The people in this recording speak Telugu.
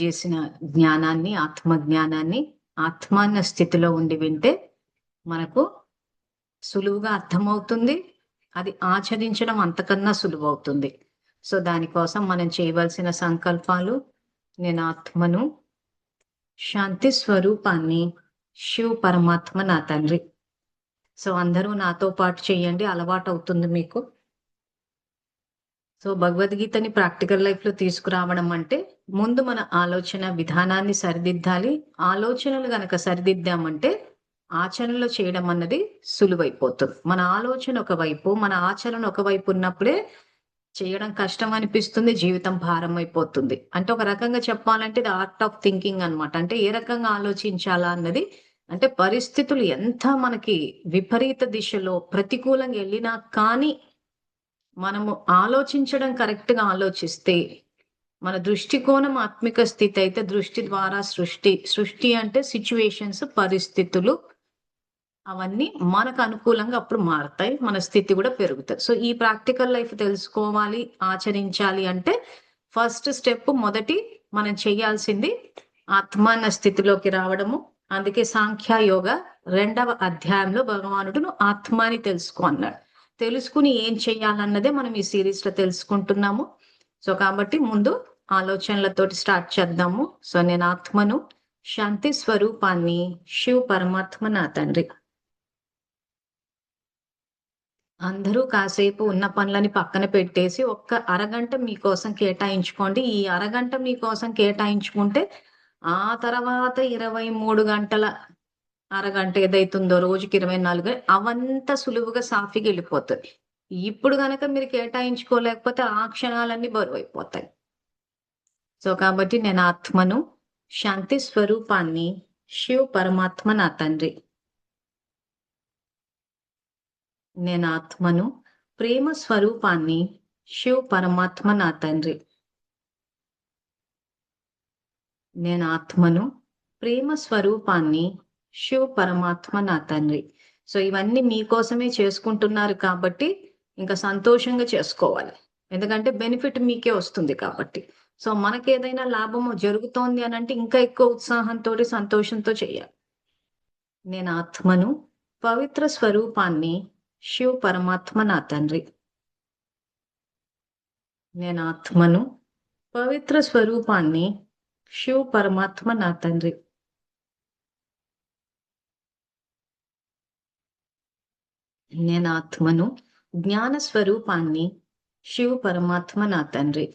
చేసిన జ్ఞానాన్ని, ఆత్మ జ్ఞానాన్ని ఆత్మాన్న స్థితిలో ఉండి వింటే మనకు సులువుగా అర్థమవుతుంది. అది ఆచరించడం అంతకన్నా సులువవుతుంది. సో దానికోసం మనం చేయవలసిన సంకల్పాలు: నేను ఆత్మను, శాంతి స్వరూపాన్ని, శివ్ పరమాత్మ నా తండ్రి. సో అందరూ నాతో పాటు చేయండి, అలవాటు అవుతుంది మీకు. సో భగవద్గీతని ప్రాక్టికల్ లైఫ్ లో తీసుకురావడం అంటే ముందు మన ఆలోచన విధానాన్ని సరిదిద్దాలి. ఆలోచనలు గనక సరిదిద్దామంటే ఆచరణలో చేయడం అన్నది సులువైపోతుంది. మన ఆలోచన ఒకవైపు, మన ఆచరణ ఒకవైపు ఉన్నప్పుడే చేయడం కష్టం అనిపిస్తుంది, జీవితం భారం అయిపోతుంది. అంటే ఒక రకంగా చెప్పాలంటే ఇది ఆర్ట్ ఆఫ్ థింకింగ్ అన్నమాట. అంటే ఏ రకంగా ఆలోచించాలా అన్నది, అంటే పరిస్థితులు ఎంత మనకి విపరీత దిశలో ప్రతికూలంగా వెళ్ళినా కానీ మనము ఆలోచించడం కరెక్ట్ గా ఆలోచిస్తే, మన దృష్టికోణం ఆత్మిక స్థితి అయితే దృష్టి ద్వారా సృష్టి. సృష్టి అంటే సిచ్యువేషన్స్, పరిస్థితులు అవన్నీ మనకు అనుకూలంగా అప్పుడు మారుతాయి. మన స్థితి కూడా పెరుగుతుంది. సో ఈ ప్రాక్టికల్ లైఫ్ తెలుసుకోవాలి, ఆచరించాలి అంటే ఫస్ట్ స్టెప్, మొదటి మనం చేయాల్సింది ఆత్మాన స్థితిలోకి రావడము. అందుకే సాంఖ్య యోగ 2వ అధ్యాయంలో భగవానుడు నువ్వు ఆత్మాని తెలుసుకో అన్నాడు. తెలుసుకుని ఏం చెయ్యాలన్నదే మనం ఈ సిరీస్ లో తెలుసుకుంటున్నాము. సో కాబట్టి ముందు ఆలోచనలతోటి స్టార్ట్ చేద్దాము. సో నేను ఆత్మను, శాంతి స్వరూపాన్ని, శివ్ పరమాత్మ నా తండ్రి. అందరూ కాసేపు ఉన్న పనులని పక్కన పెట్టేసి ఒక్క అరగంట మీకోసం కేటాయించుకోండి. ఈ అరగంట మీకోసం కేటాయించుకుంటే ఆ తర్వాత 23 గంటల అరగంట ఏదైతుందో రోజుకి 24 అవంతా సులువుగా సాఫీగా వెళ్ళిపోతుంది. ఇప్పుడు గనక మీరు కేటాయించుకోలేకపోతే ఆ క్షణాలన్నీ బరువైపోతాయి. సో కాబట్టి నేను ఆత్మను, శాంతి స్వరూపాన్ని, శివ్ పరమాత్మ నా తండ్రి. నేను ఆత్మను, ప్రేమ స్వరూపాన్ని, శివ్ పరమాత్మ నా తండ్రి. నేను ఆత్మను, ప్రేమ స్వరూపాన్ని, శివ్ పరమాత్మ నా తండ్రి. సో ఇవన్నీ మీకోసమే చేసుకుంటున్నారు కాబట్టి ఇంకా సంతోషంగా చేసుకోవాలి. ఎందుకంటే బెనిఫిట్ మీకే వస్తుంది కాబట్టి. సో మనకేదైనా లాభము జరుగుతోంది అని అంటే ఇంకా ఎక్కువ ఉత్సాహంతో, సంతోషంతో చేయాలి. నేను ఆత్మను, పవిత్ర స్వరూపాన్ని, శివ్ పరమాత్మ నా తండ్రి. నేను ఆత్మను, పవిత్ర స్వరూపాన్ని, శివ్ పరమాత్మ నా తండ్రి. నేను ఆత్మను, జ్ఞాన స్వరూపాన్ని, శివ్ పరమాత్మ నా తండ్రి.